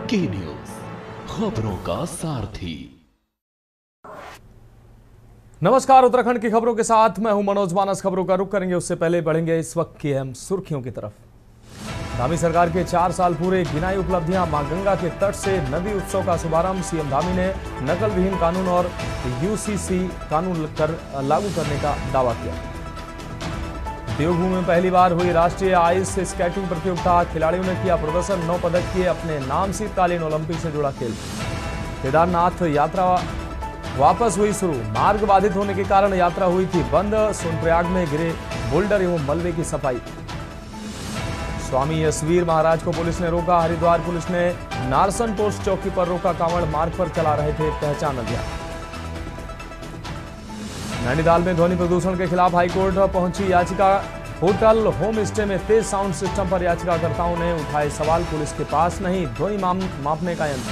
की न्यूज, खबरों का सारथी। नमस्कार, उत्तराखंड की खबरों के साथ मैं हूं मनोज मानस। खबरों का रुख करेंगे उससे पहले बढ़ेंगे इस वक्त की अहम सुर्खियों की तरफ। धामी सरकार के 4 साल पूरे, गिनाई उपलब्धियां। मां गंगा के तट से नदी उत्सव का शुभारंभ। सीएम धामी ने नकल विहीन कानून और यूसीसी कानून लागू करने का दावा किया। देवभूमि में पहली बार हुई राष्ट्रीय आइस स्केटिंग प्रतियोगिता, खिलाड़ियों ने किया प्रदर्शन। 9 पदक किए अपने नाम। शीतकालीन ओलंपिक से जुड़ा खेल। केदारनाथ यात्रा वापस हुई शुरू। मार्ग बाधित होने के कारण यात्रा हुई थी बंद। सोनप्रयाग में गिरे बोल्डर एवं मलबे की सफाई। स्वामी यशवीर महाराज को पुलिस ने रोका। हरिद्वार पुलिस ने नारसन पोस्ट चौकी पर रोका। कांवड़ मार्ग पर चला रहे थे पहचान अभियान। नैनीताल में ध्वनि प्रदूषण के खिलाफ हाईकोर्ट पहुंची याचिका। होटल होम स्टे में तेज साउंड सिस्टम पर याचिकाकर्ताओं ने उठाए सवाल। पुलिस के पास नहीं ध्वनि मापने का यंत्र।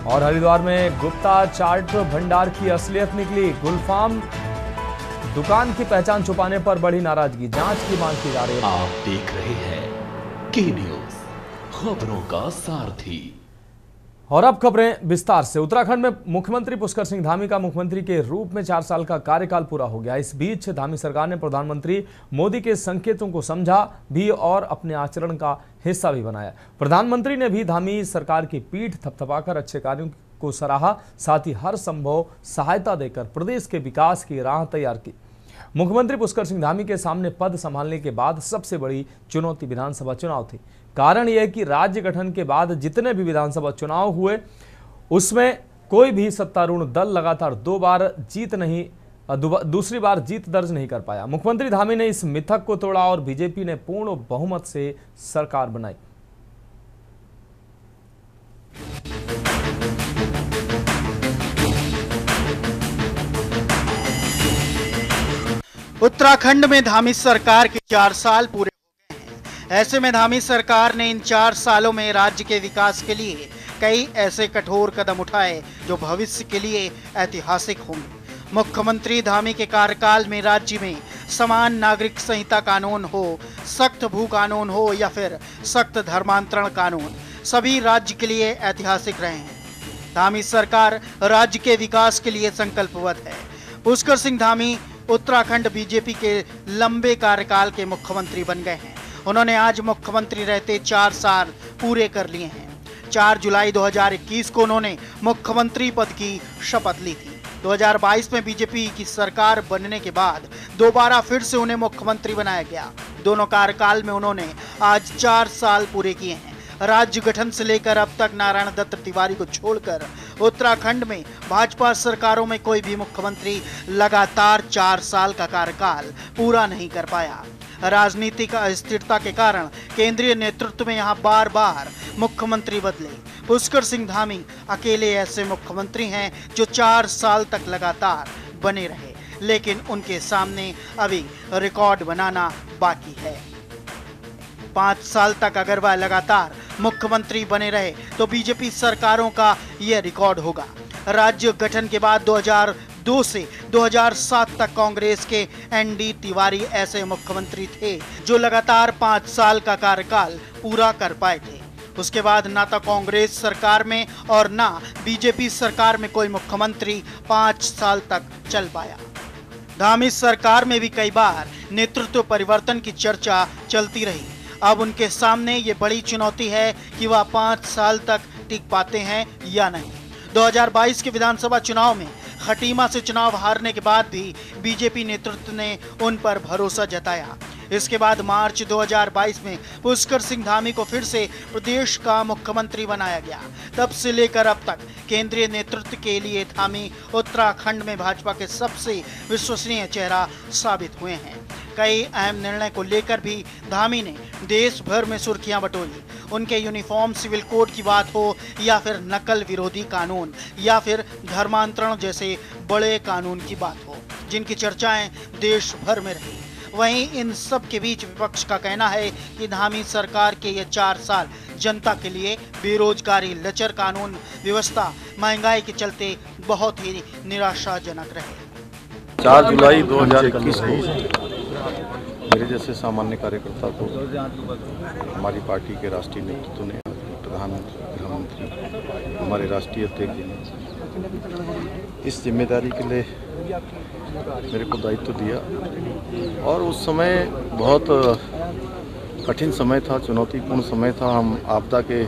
और हरिद्वार में गुप्ता चाट भंडार की असलियत निकली। गुलफाम दुकान की पहचान छुपाने पर बढ़ी नाराजगी। जांच की मांग की जा रही है। आप देख रहे हैं की न्यूज, खबरों का सारथी। और अब खबरें विस्तार से। उत्तराखंड में मुख्यमंत्री पुष्कर सिंह धामी का मुख्यमंत्री के रूप में 4 साल का कार्यकाल पूरा हो गया। इस बीच धामी सरकार ने प्रधानमंत्री मोदी के संकेतों को समझा भी और अपने आचरण का हिस्सा भी बनाया। प्रधानमंत्री ने भी धामी सरकार की पीठ थपथपाकर अच्छे कार्यों को सराहा, साथ ही हर संभव सहायता देकर प्रदेश के विकास की राह तैयार की। मुख्यमंत्री पुष्कर सिंह धामी के सामने पद संभालने के बाद सबसे बड़ी चुनौती विधानसभा चुनाव थी। कारण यह कि राज्य गठन के बाद जितने भी विधानसभा चुनाव हुए उसमें कोई भी सत्तारूढ़ दल लगातार दूसरी बार जीत दर्ज नहीं कर पाया। मुख्यमंत्री धामी ने इस मिथक को तोड़ा और बीजेपी ने पूर्ण बहुमत से सरकार बनाई। उत्तराखंड में धामी सरकार के 4 साल पूरे हो गए हैं। ऐसे में धामी सरकार ने इन 4 सालों में राज्य के विकास के लिए कई ऐसे कठोर कदम उठाए जो भविष्य के लिए ऐतिहासिक होंगे। मुख्यमंत्री धामी के कार्यकाल में राज्य में समान नागरिक संहिता कानून हो, सख्त भू कानून हो या फिर सख्त धर्मांतरण कानून, सभी राज्य के लिए ऐतिहासिक रहे हैं। धामी सरकार राज्य के विकास के लिए संकल्पबद्ध है। पुष्कर सिंह धामी उत्तराखंड बीजेपी के लंबे कार्यकाल के मुख्यमंत्री बन गए हैं। उन्होंने आज मुख्यमंत्री रहते 4 साल पूरे कर लिए हैं। 4 जुलाई 2021 को उन्होंने मुख्यमंत्री पद की शपथ ली थी। 2022 में बीजेपी की सरकार बनने के बाद दोबारा फिर से उन्हें मुख्यमंत्री बनाया गया। दोनों कार्यकाल में उन्होंने आज 4 साल पूरे किए हैं। राज्य गठन से लेकर अब तक नारायण दत्त तिवारी को छोड़कर उत्तराखंड में भाजपा सरकारों में कोई भी मुख्यमंत्री लगातार 4 साल का कार्यकाल पूरा नहीं कर पाया। राजनीतिक अस्थिरता के कारण केंद्रीय नेतृत्व में यहां बार बार मुख्यमंत्री बदले। पुष्कर सिंह धामी अकेले ऐसे मुख्यमंत्री हैं जो 4 साल तक लगातार बने रहे, लेकिन उनके सामने अभी रिकॉर्ड बनाना बाकी है। 5 साल तक अगर वह लगातार मुख्यमंत्री बने रहे तो बीजेपी सरकारों का यह रिकॉर्ड होगा। राज्य गठन के बाद 2002 से 2007 तक कांग्रेस के एनडी तिवारी ऐसे मुख्यमंत्री थे जो लगातार 5 साल का कार्यकाल पूरा कर पाए थे। उसके बाद ना तो कांग्रेस सरकार में और ना बीजेपी सरकार में कोई मुख्यमंत्री 5 साल तक चल पाया। धामी सरकार में भी कई बार नेतृत्व परिवर्तन की चर्चा चलती रही। अब उनके सामने ये बड़ी चुनौती है कि वह 5 साल तक टिक पाते हैं या नहीं। 2022 के विधानसभा चुनाव में खटीमा से चुनाव हारने के बाद भी बीजेपी नेतृत्व ने उन पर भरोसा जताया। इसके बाद मार्च 2022 में पुष्कर सिंह धामी को फिर से प्रदेश का मुख्यमंत्री बनाया गया। तब से लेकर अब तक केंद्रीय नेतृत्व के लिए धामी उत्तराखंड में भाजपा के सबसे विश्वसनीय चेहरा साबित हुए हैं। कई अहम निर्णय को लेकर भी धामी ने देश भर में सुर्खियां बटोरी। उनके यूनिफॉर्म सिविल कोड की बात हो या फिर नकल विरोधी कानून या फिर धर्मांतरण जैसे बड़े कानून की बात हो, जिनकी चर्चाएं देश भर में रही। वहीं इन सब के बीच विपक्ष का कहना है कि धामी सरकार के ये 4 साल जनता के लिए बेरोजगारी, लचर कानून व्यवस्था, महंगाई के चलते बहुत ही निराशाजनक रहे। 4 जुलाई 2021 को मेरे जैसे सामान्य कार्यकर्ता को हमारी पार्टी के राष्ट्रीय नेतृत्व ने प्रधानमंत्री, गृहमंत्री, हमारे राष्ट्रीय अध्यक्ष जी ने इस जिम्मेदारी के लिए मेरे को दायित्व दिया और उस समय बहुत कठिन समय था, चुनौतीपूर्ण समय था। हम आपदा के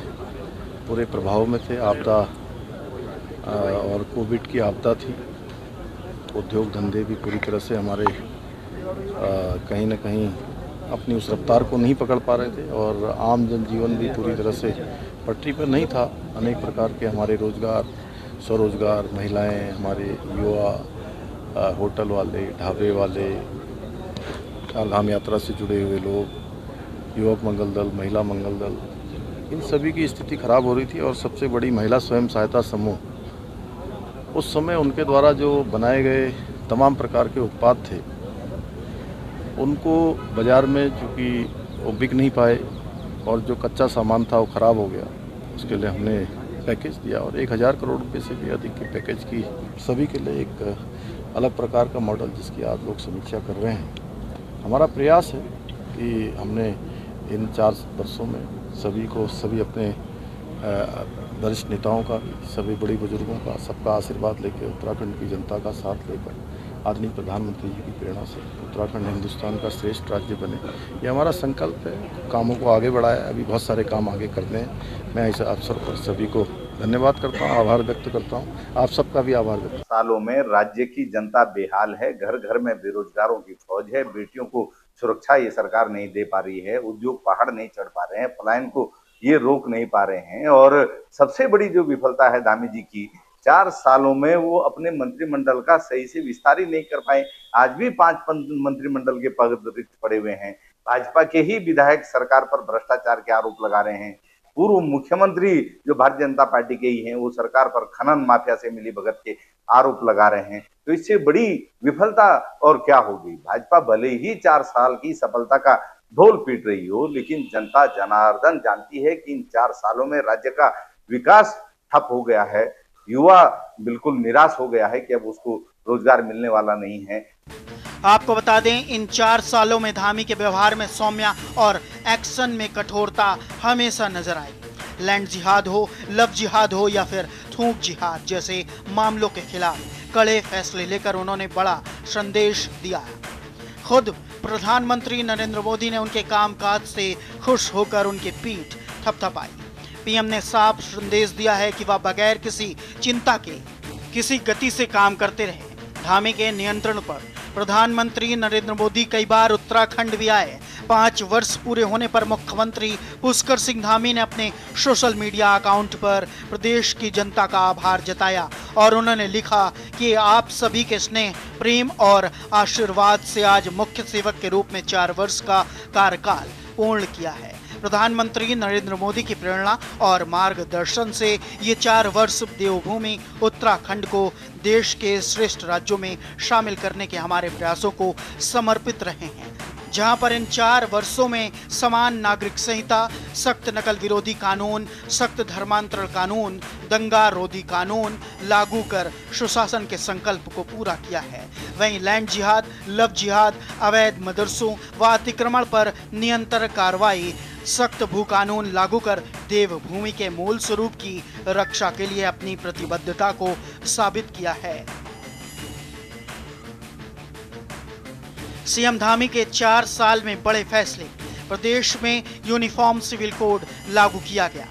पूरे प्रभाव में थे। आपदा और कोविड की आपदा थी। उद्योग धंधे भी पूरी तरह से हमारे कहीं न कहीं अपनी उस रफ्तार को नहीं पकड़ पा रहे थे और आम जनजीवन भी पूरी तरह से पटरी पर नहीं था। अनेक प्रकार के हमारे रोजगार, स्वरोजगार, महिलाएं, हमारे युवा, होटल वाले, ढाबे वाले, चारधाम यात्रा से जुड़े हुए लोग, युवक मंगल दल, महिला मंगल दल, इन सभी की स्थिति खराब हो रही थी। और सबसे बड़ी महिला स्वयं सहायता समूह, उस समय उनके द्वारा जो बनाए गए तमाम प्रकार के उत्पाद थे उनको बाज़ार में चूँकि वो बिक नहीं पाए और जो कच्चा सामान था वो ख़राब हो गया। उसके लिए हमने पैकेज दिया और 1000 करोड़ रुपये से भी अधिक के पैकेज की सभी के लिए एक अलग प्रकार का मॉडल जिसकी आज लोग समीक्षा कर रहे हैं। हमारा प्रयास है कि हमने इन 4 वर्षों में सभी अपने वरिष्ठ नेताओं का, सभी बड़ी बुजुर्गों का, सबका आशीर्वाद लेकर, उत्तराखंड की जनता का साथ लेकर, आदरणीय प्रधानमंत्री जी की प्रेरणा से उत्तराखंड हिंदुस्तान का श्रेष्ठ राज्य बने, ये हमारा संकल्प है। कामों को आगे बढ़ाया, अभी बहुत सारे काम आगे करने हैं। मैं इस अवसर पर सभी को धन्यवाद करता हूँ, आभार व्यक्त करता हूँ। आप सबका भी आभार व्यक्त। सालों में राज्य की जनता बेहाल है, घर घर में बेरोजगारों की फौज है, बेटियों को सुरक्षा ये सरकार नहीं दे पा रही है, उद्योग पहाड़ नहीं चढ़ पा रहे हैं, पलायन को ये रोक नहीं पा रहे हैं। और सबसे बड़ी जो विफलता है धामी जी की, 4 सालों में वो अपने मंत्रिमंडल का सही से विस्तार ही नहीं कर पाए। आज भी 5 मंत्रिमंडल के पद रिक्त पड़े हुए हैं। भाजपा के ही विधायक सरकार पर भ्रष्टाचार के आरोप लगा रहे हैं। पूर्व मुख्यमंत्री जो भारतीय जनता पार्टी के ही हैं वो सरकार पर खनन माफिया से मिली भगत के आरोप लगा रहे हैं। तो इससे बड़ी विफलता और क्या होगी। भाजपा भले ही 4 साल की सफलता का ढोल पीट रही हो, लेकिन जनता जनार्दन जानती है कि इन 4 सालों में राज्य का विकास ठप हो गया है। युवा बिल्कुल निराश हो गया है कि अब उसको रोजगार मिलने वाला नहीं है। आपको बता दें, इन 4 सालों में धामी के व्यवहार में सौम्य और एक्शन में कठोरता हमेशा नजर आई। लैंड जिहाद हो, लव जिहाद हो या फिर थूक जिहाद जैसे मामलों के खिलाफ कड़े फैसले लेकर उन्होंने बड़ा संदेश दिया। खुद प्रधानमंत्री नरेंद्र मोदी ने उनके कामकाज से खुश होकर उनकी पीठ थपथपाई। पीएम ने साफ संदेश दिया है कि वह बगैर किसी चिंता के किसी गति से काम करते रहे। धामी के नियंत्रण पर प्रधानमंत्री नरेंद्र मोदी कई बार उत्तराखंड भी आए। 5 वर्ष पूरे होने पर मुख्यमंत्री पुष्कर सिंह धामी ने अपने सोशल मीडिया अकाउंट पर प्रदेश की जनता का आभार जताया और उन्होंने लिखा कि आप सभी के स्नेह, प्रेम और आशीर्वाद से आज मुख्य सेवक के रूप में 4 वर्ष का कार्यकाल पूर्ण किया है। प्रधानमंत्री नरेंद्र मोदी की प्रेरणा और मार्गदर्शन से ये 4 वर्ष देवभूमि उत्तराखंड को देश के श्रेष्ठ राज्यों में शामिल करने के हमारे प्रयासों को समर्पित रहे हैं, जहां पर इन 4 वर्षों में समान नागरिक संहिता, सख्त नकल विरोधी कानून, सख्त धर्मांतरण कानून, दंगा रोधी कानून लागू कर सुशासन के संकल्प को पूरा किया है। वहीं लैंड जिहाद, लव जिहाद, अवैध मदरसों व अतिक्रमण पर नियंत्रण कार्रवाई, सख्त भू कानून लागू कर देवभूमि के मूल स्वरूप की रक्षा के लिए अपनी प्रतिबद्धता को साबित किया है। सीएम धामी के 4 साल में बड़े फैसले। प्रदेश में यूनिफॉर्म सिविल कोड लागू किया गया।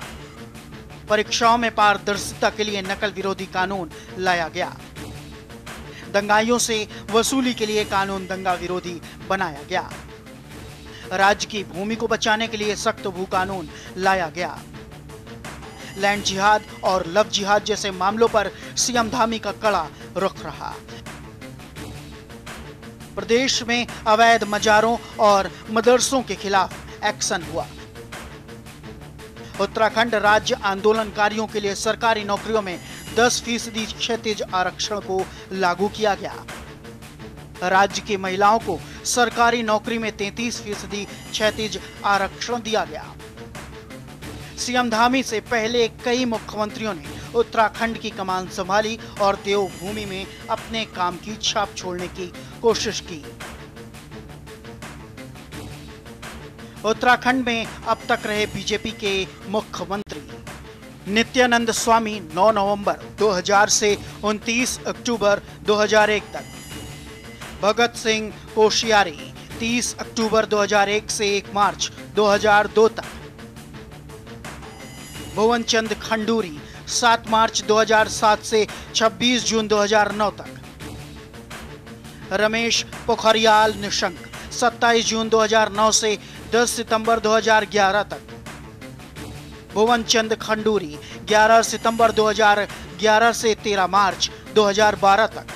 परीक्षाओं में पारदर्शिता के लिए नकल विरोधी कानून लाया गया। दंगाइयों से वसूली के लिए कानून दंगा विरोधी बनाया गया। राज्य की भूमि को बचाने के लिए सख्त भू कानून लाया गया। लैंड जिहाद और लव जिहाद जैसे मामलों पर सीएम धामी का कड़ा रुख रहा। प्रदेश में अवैध मजारों और मदरसों के खिलाफ एक्शन हुआ। उत्तराखंड राज्य आंदोलनकारियों के लिए सरकारी नौकरियों में 10% क्षैतिज आरक्षण को लागू किया गया। राज्य की महिलाओं को सरकारी नौकरी में 33% क्षैतिज आरक्षण दिया गया। सीएम धामी से पहले कई मुख्यमंत्रियों ने उत्तराखंड की कमान संभाली और देवभूमि में अपने काम की छाप छोड़ने की कोशिश की। उत्तराखंड में अब तक रहे बीजेपी के मुख्यमंत्री नित्यानंद स्वामी 9 नवंबर 2000 से 29 अक्टूबर 2001 तक, भगत सिंह कोश्यारी 30 अक्टूबर 2001 से 1 मार्च 2002 तक, भुवनचंद खंडूरी 7 मार्च 2007 से 26 जून 2009 तक, रमेश पोखरियाल निशंक 27 जून 2009 से 10 सितंबर 2011 तक, भुवनचंद खंडूरी 11 सितंबर 2011 से 13 मार्च 2012 तक,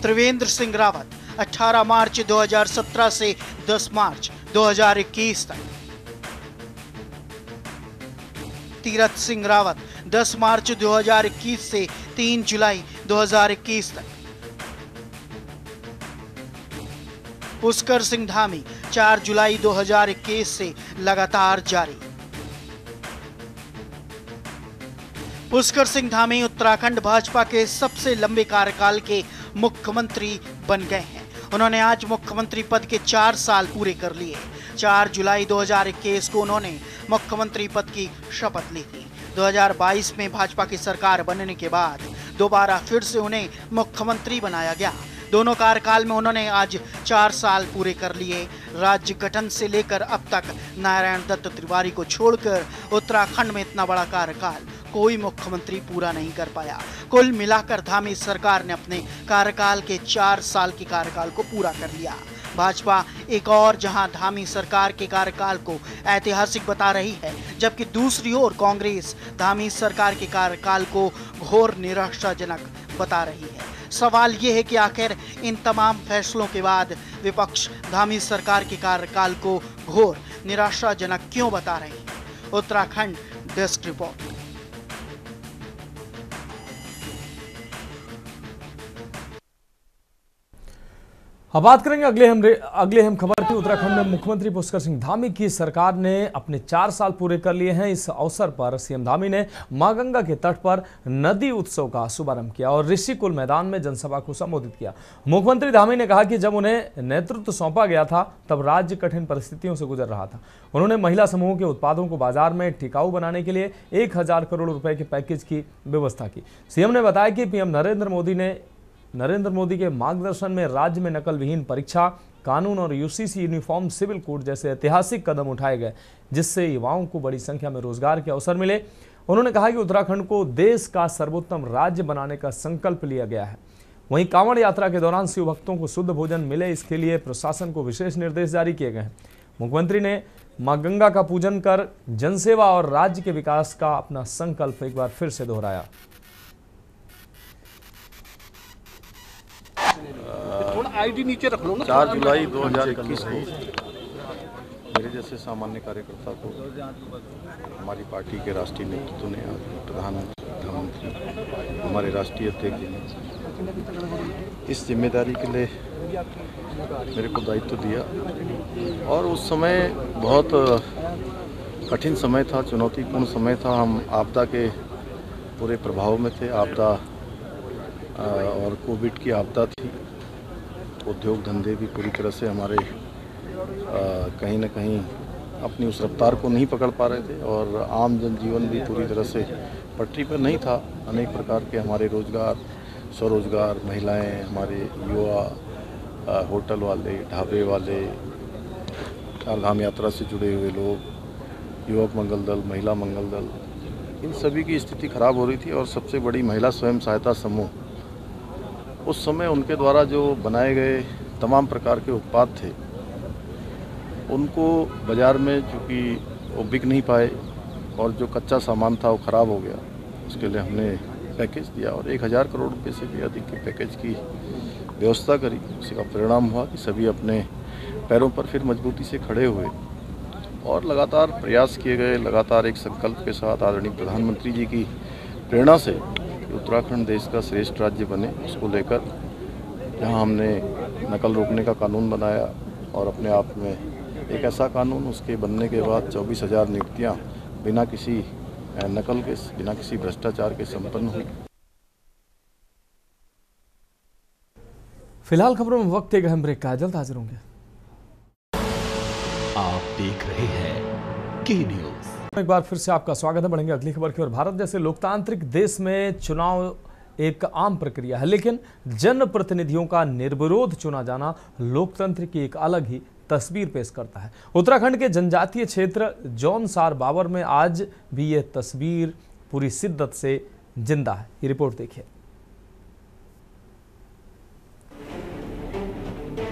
त्रिवेंद्र सिंह रावत 18 मार्च 2017 से 10 मार्च 2021 तक, तीरथ सिंह रावत 10 मार्च 2021 से 3 जुलाई 2021 तक, पुष्कर सिंह धामी 4 जुलाई 2021 से लगातार जारी। पुष्कर सिंह धामी उत्तराखंड भाजपा के सबसे लंबे कार्यकाल के मुख्यमंत्री बन गए हैं। उन्होंने आज मुख्यमंत्री पद के 4 साल पूरे कर लिए। 4 जुलाई 2021 को उन्होंने मुख्यमंत्री पद की शपथ ली थी। 2022 में भाजपा की सरकार बनने के बाद दोबारा फिर से उन्हें मुख्यमंत्री बनाया गया। दोनों कार्यकाल में उन्होंने आज 4 साल पूरे कर लिए। राज्य गठन से लेकर अब तक नारायण दत्त तिवारी को छोड़कर उत्तराखंड में इतना बड़ा कार्यकाल कोई मुख्यमंत्री पूरा नहीं कर पाया। कुल मिलाकर धामी सरकार ने अपने कार्यकाल के 4 साल के कार्यकाल को पूरा कर लिया। भाजपा एक और जहां धामी सरकार के कार्यकाल को ऐतिहासिक बता रही है, जबकि दूसरी ओर कांग्रेस धामी सरकार के कार्यकाल को घोर निराशाजनक बता रही है। सवाल यह है कि आखिर इन तमाम फैसलों के बाद विपक्ष धामी सरकार के कार्यकाल को घोर निराशाजनक क्यों बता रहे हैं। Uttarakhand desk report. अब बात करेंगे अगले हम खबर की। उत्तराखंड में मुख्यमंत्री पुष्कर सिंह धामी की सरकार ने अपने 4 साल पूरे कर लिए हैं। इस अवसर पर सीएम धामी ने मां गंगा के तट पर नदी उत्सव का शुभारंभ किया और ऋषिकुल मैदान में जनसभा को संबोधित किया। मुख्यमंत्री धामी ने कहा कि जब उन्हें नेतृत्व सौंपा गया था तब राज्य कठिन परिस्थितियों से गुजर रहा था। उन्होंने महिला समूहों के उत्पादों को बाजार में टिकाऊ बनाने के लिए 1000 करोड़ रुपए के पैकेज की व्यवस्था की। सीएम ने बताया कि पीएम नरेंद्र मोदी के मार्गदर्शन में राज्य में नकल विहीन परीक्षा कानून और यूसीसी यूनिफॉर्म सिविल कोड जैसे ऐतिहासिक कदम उठाए गए, जिससे युवाओं को बड़ी संख्या में रोजगार के अवसर मिले। उन्होंने कहा कि उत्तराखंड को देश का सर्वोत्तम राज्य बनाने का संकल्प लिया गया है। वहीं कांवड़ यात्रा के दौरान शिव भक्तों को शुद्ध भोजन मिले, इसके लिए प्रशासन को विशेष निर्देश जारी किए गए हैं। मुख्यमंत्री ने मां गंगा का पूजन कर जनसेवा और राज्य के विकास का अपना संकल्प एक बार फिर से दोहराया। 4 जुलाई 2021 को मेरे जैसे सामान्य कार्यकर्ता को हमारी पार्टी के राष्ट्रीय नेतृत्व ने, प्रधानमंत्री, हमारे राष्ट्रीय अध्यक्ष जी ने इस जिम्मेदारी के लिए मेरे को दायित्व दिया। और उस समय बहुत कठिन समय था, चुनौतीपूर्ण समय था। हम आपदा के पूरे प्रभाव में थे। आपदा और कोविड की आपदा थी। उद्योग धंधे भी पूरी तरह से हमारे कहीं ना कहीं अपनी उस रफ्तार को नहीं पकड़ पा रहे थे और आम जनजीवन भी पूरी तरह से पटरी पर नहीं था। अनेक प्रकार के हमारे रोजगार, स्वरोजगार, महिलाएं, हमारे युवा, होटल वाले, ढाबे वाले, चारधाम यात्रा से जुड़े हुए लोग, युवक मंगल दल, महिला मंगल दल, इन सभी की स्थिति खराब हो रही थी। और सबसे बड़ी महिला स्वयं सहायता समूह, उस समय उनके द्वारा जो बनाए गए तमाम प्रकार के उत्पाद थे, उनको बाज़ार में चूँकि वो बिक नहीं पाए और जो कच्चा सामान था वो ख़राब हो गया। उसके लिए हमने पैकेज दिया और 1000 करोड़ रुपये से भी अधिक के पैकेज की व्यवस्था करी। उसी का परिणाम हुआ कि सभी अपने पैरों पर फिर मजबूती से खड़े हुए और लगातार प्रयास किए गए। लगातार एक संकल्प के साथ आदरणीय प्रधानमंत्री जी की प्रेरणा से उत्तराखंड देश का श्रेष्ठ राज्य बने, उसको लेकर यहाँ हमने नकल रोकने का कानून बनाया और अपने आप में एक ऐसा कानून, उसके बनने के बाद 24,000 नियुक्तियाँ बिना किसी नकल के, बिना किसी भ्रष्टाचार के संपन्न हुई। फिलहाल खबरों में वक्त एक अहम ब्रेक का, जल्द हाजिर होंगे। आप देख रहे हैं के न्यूज़। एक बार फिर से आपका स्वागत है। बढ़ेंगे अगली खबर की ओर। भारत जैसे लोकतांत्रिक देश में चुनाव एक आम प्रक्रिया है, लेकिन जनप्रतिनिधियों का निर्विरोध चुना जाना लोकतंत्र की एक अलग ही तस्वीर पेश करता है। उत्तराखंड के जनजातीय क्षेत्र जौनसार बावर में आज भी यह तस्वीर पूरी शिद्दत से जिंदा है। ये रिपोर्ट देखिए।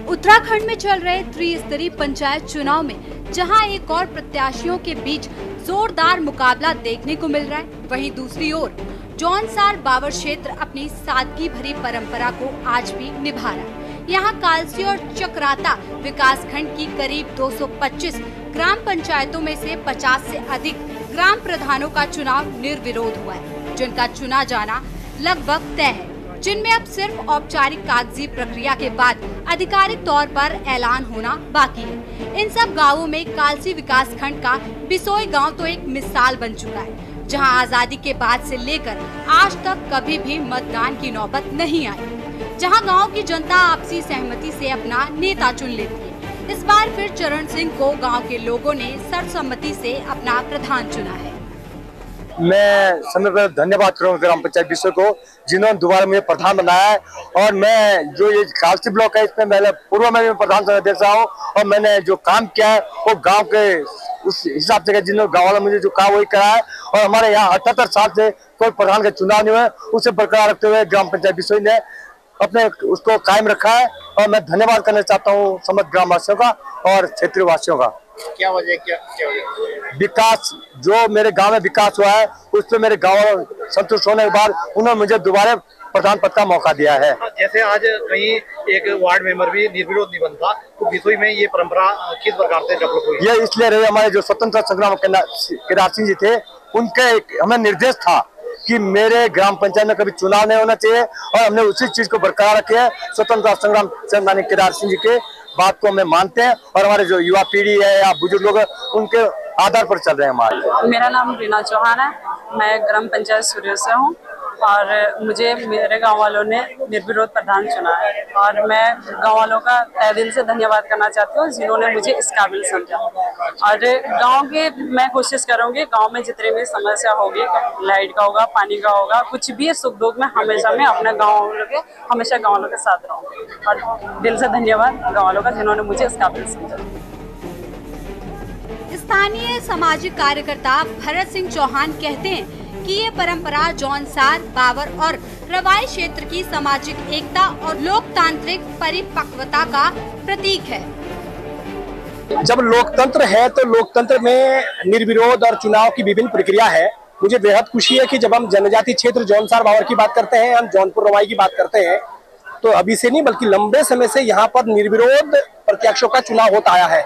उत्तराखंड में चल रहे त्रिस्तरीय पंचायत चुनाव में जहां एक और प्रत्याशियों के बीच जोरदार मुकाबला देखने को मिल रहा है, वहीं दूसरी ओर जौनसार बावर क्षेत्र अपनी सादगी भरी परंपरा को आज भी निभा रहा है। यहाँ कालसी और चक्राता विकासखंड की करीब 225 ग्राम पंचायतों में से 50 से अधिक ग्राम प्रधानों का चुनाव निर्विरोध हुआ है, जिनका चुना जाना लगभग तय है, जिनमें अब सिर्फ औपचारिक कागजी प्रक्रिया के बाद आधिकारिक तौर पर ऐलान होना बाकी है। इन सब गांवों में कालसी विकासखंड का बिसोई गांव तो एक मिसाल बन चुका है, जहां आजादी के बाद से लेकर आज तक कभी भी मतदान की नौबत नहीं आई, जहां गांव की जनता आपसी सहमति से अपना नेता चुन लेती है। इस बार फिर चरण सिंह को गाँव के लोगों ने सर्वसम्मति से अपना प्रधान चुना है। मैं समय पर धन्यवाद करूंगा ग्राम पंचायत विषय को, जिन्होंने दोबारा मुझे प्रधान बनाया है। और मैं जो ये कालसी ब्लॉक है, इसमें मैंने पूर्व में भी प्रधान देख रहा हूँ, और मैंने जो काम किया है वो गांव के उस हिसाब से जिन्होंने गाँव वाला मुझे जो कहा वही करा है। और हमारे यहाँ 78 साल से कोई प्रधान का चुनाव नहीं हुआ, उसे बरकरार रखते हुए ग्राम पंचायत विषय ने अपने उसको कायम रखा है। और मैं धन्यवाद करना चाहता हूँ समस्त ग्राम वासियों का और क्षेत्रीय वासियों का। क्या वजह क्या विकास जो मेरे गांव में विकास हुआ है, उस पर मेरे गांव संतुष्ट होने के बाद उन्होंने मुझे दोबारा प्रधान पद का मौका दिया है। जैसे आज कहीं एक वार्ड मेंबर भी निर्विरोध नहीं बनता, तो बिसोई में ये परंपरा किस प्रकार से डेवलप हुई? ये इसलिए रही, हमारे जो स्वतंत्रता संग्राम केदार सिंह जी थे, उनके हमें निर्देश था कि मेरे ग्राम पंचायत में कभी चुनाव नहीं होना चाहिए, और हमने उसी चीज को बरकरार रखे है। स्वतंत्रता संग्राम सेनानी केदार सिंह जी के बात को हमें मानते हैं, और हमारे जो युवा पीढ़ी है या बुजुर्ग लोग हैं, उनके आधार पर चल रहे हैं हमारे। मेरा नाम रीना चौहान है, मैं ग्राम पंचायत सूर्य से हूँ, और मुझे मेरे गांव वालों ने निर्विरोध प्रधान चुना है। और मैं गांव वालों का तहे दिल से धन्यवाद करना चाहती हूँ, जिन्होंने मुझे इस काबिल समझा। और गांव के मैं कोशिश करूँगी, गांव में जितने भी समस्या होगी, लाइट का होगा, पानी का होगा, कुछ भी सुख दुख में हमेशा मैं अपने गाँव वालों के साथ रहूँगी। और दिल से धन्यवाद गाँव वालों का, जिन्होंने मुझे इस काबिल समझा। स्थानीय सामाजिक कार्यकर्ता भरत सिंह चौहान कहते हैं कि ये परंपरा जौनसार बावर और रवाई क्षेत्र की सामाजिक एकता और लोकतांत्रिक परिपक्वता का प्रतीक है। जब लोकतंत्र है तो लोकतंत्र में निर्विरोध और चुनाव की विभिन्न प्रक्रिया है। मुझे बेहद खुशी है कि जब हम जनजातीय क्षेत्र जौनसार बावर की बात करते हैं, हम जौनपुर रवाई की बात करते हैं, तो अभी से नहीं बल्कि लंबे समय से यहाँ पर निर्विरोध प्रत्याशियों का चुनाव होता आया है।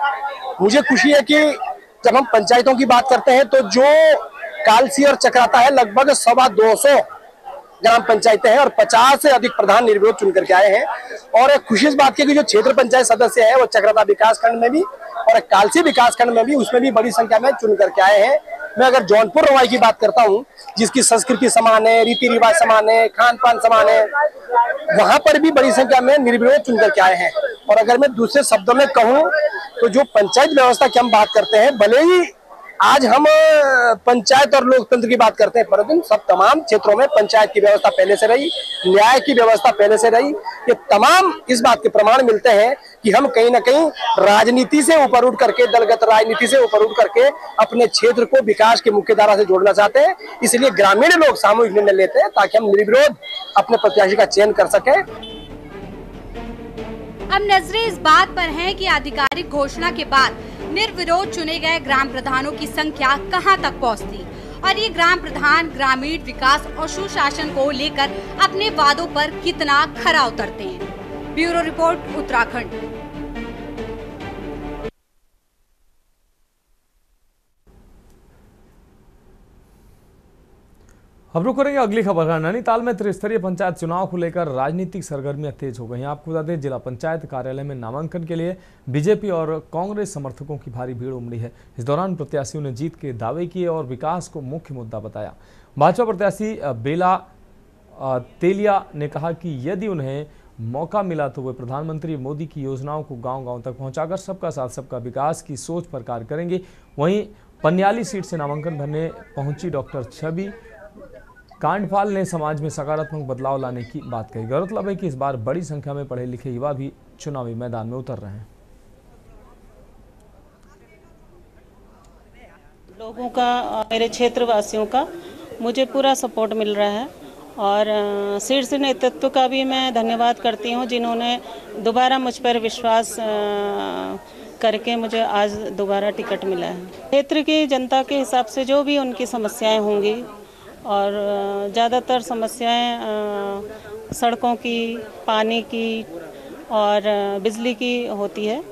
मुझे खुशी है कि जब हम पंचायतों की बात करते हैं तो जो कालसी और चक्राता है, लगभग 225 ग्राम पंचायतें हैं और 50 से अधिक प्रधान निर्विरोध चुन करके आए हैं। और खुशी इस बात की कि जो क्षेत्र पंचायत सदस्य है वो चक्राता विकास खंड में भी और कालसी विकास खंड में भी, उसमें भी बड़ी संख्या में चुन करके आए हैं। मैं अगर जौनपुर रवाई की बात करता हूँ, जिसकी संस्कृति समान है, रीति रिवाज समान है, खान पान समान है, वहां पर भी बड़ी संख्या में निर्विरोध चुन करके आए हैं। और अगर मैं दूसरे शब्दों में कहूँ तो जो पंचायत व्यवस्था की हम बात करते हैं, भले ही आज हम पंचायत और लोकतंत्र की बात करते हैं, परंतु सब तमाम क्षेत्रों में पंचायत की व्यवस्था पहले से रही, न्याय की व्यवस्था पहले से रही। ये तमाम इस बात के प्रमाण मिलते हैं कि हम कहीं ना कहीं राजनीति से ऊपर उठ करके, दलगत राजनीति से ऊपर उठ करके अपने क्षेत्र को विकास की मुख्य धारा से जोड़ना चाहते हैं। इसलिए ग्रामीण लोग सामूहिक निर्णय लेते हैं ताकि हम निर्विरोध अपने प्रत्याशी का चयन कर सके। अब नजरें इस बात पर हैं कि आधिकारिक घोषणा के बाद निर्विरोध चुने गए ग्राम प्रधानों की संख्या कहां तक पहुंचती और ये ग्राम प्रधान ग्रामीण विकास और सुशासन को लेकर अपने वादों पर कितना खरा उतरते हैं। Bureau report, Uttarakhand. अब रुक करेंगे अगली खबर का। नैनीताल में त्रिस्तरीय पंचायत चुनाव को लेकर राजनीतिक सरगर्मियां तेज हो गई हैं। आपको बता दें, जिला पंचायत कार्यालय में नामांकन के लिए बीजेपी और कांग्रेस समर्थकों की भारी भीड़ उमड़ी है। इस दौरान प्रत्याशियों ने जीत के दावे किए और विकास को मुख्य मुद्दा बताया। भाजपा प्रत्याशी बेला तेलिया ने कहा कि यदि उन्हें मौका मिला तो वे प्रधानमंत्री मोदी की योजनाओं को गाँव गाँव तक पहुँचाकर सबका साथ सबका विकास की सोच पर कार्य करेंगे। वहीं पन्याली सीट से नामांकन भरने पहुंची डॉक्टर छवि कांडपाल ने समाज में सकारात्मक बदलाव लाने की बात कही। गौरतलब है कि इस बार बड़ी संख्या में पढ़े लिखे युवा भी चुनावी मैदान में उतर रहे हैं। लोगों का, मेरे क्षेत्र वासियों का मुझे पूरा सपोर्ट मिल रहा है और शीर्ष नेतृत्व का भी मैं धन्यवाद करती हूं, जिन्होंने दोबारा मुझ पर विश्वास करके मुझे आज दोबारा टिकट मिला है। क्षेत्र की जनता के हिसाब से जो भी उनकी समस्याएं होंगी और ज़्यादातर समस्याएं सड़कों की, पानी की और बिजली की होती है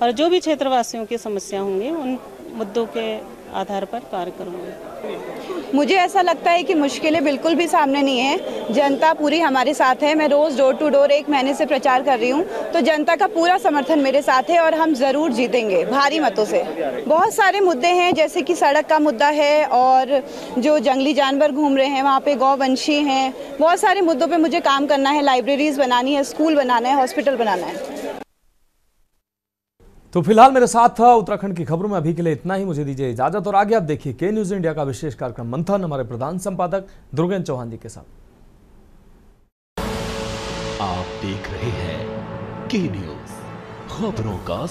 और जो भी क्षेत्रवासियों की समस्या होंगी उन मुद्दों के आधार पर कार्य करूँगी। मुझे ऐसा लगता है कि मुश्किलें बिल्कुल भी सामने नहीं है, जनता पूरी हमारे साथ है। मैं रोज़ डोर टू डोर 1 महीने से प्रचार कर रही हूँ, तो जनता का पूरा समर्थन मेरे साथ है और हम ज़रूर जीतेंगे भारी मतों से। बहुत सारे मुद्दे हैं, जैसे कि सड़क का मुद्दा है और जो जंगली जानवर घूम रहे हैं वहाँ पे गौवंशी हैं। बहुत सारे मुद्दों पर मुझे काम करना है, लाइब्रेरीज बनानी है, स्कूल बनाना है, हॉस्पिटल बनाना है। तो फिलहाल मेरे साथ था उत्तराखंड की खबरों में अभी के लिए इतना ही। मुझे दीजिए इजाजत और आगे आप देखिए के न्यूज इंडिया का विशेष कार्यक्रम मंथन हमारे प्रधान संपादक दुर्गेन्द्र चौहान जी के साथ। आप देख रहे हैं के न्यूज खबरों का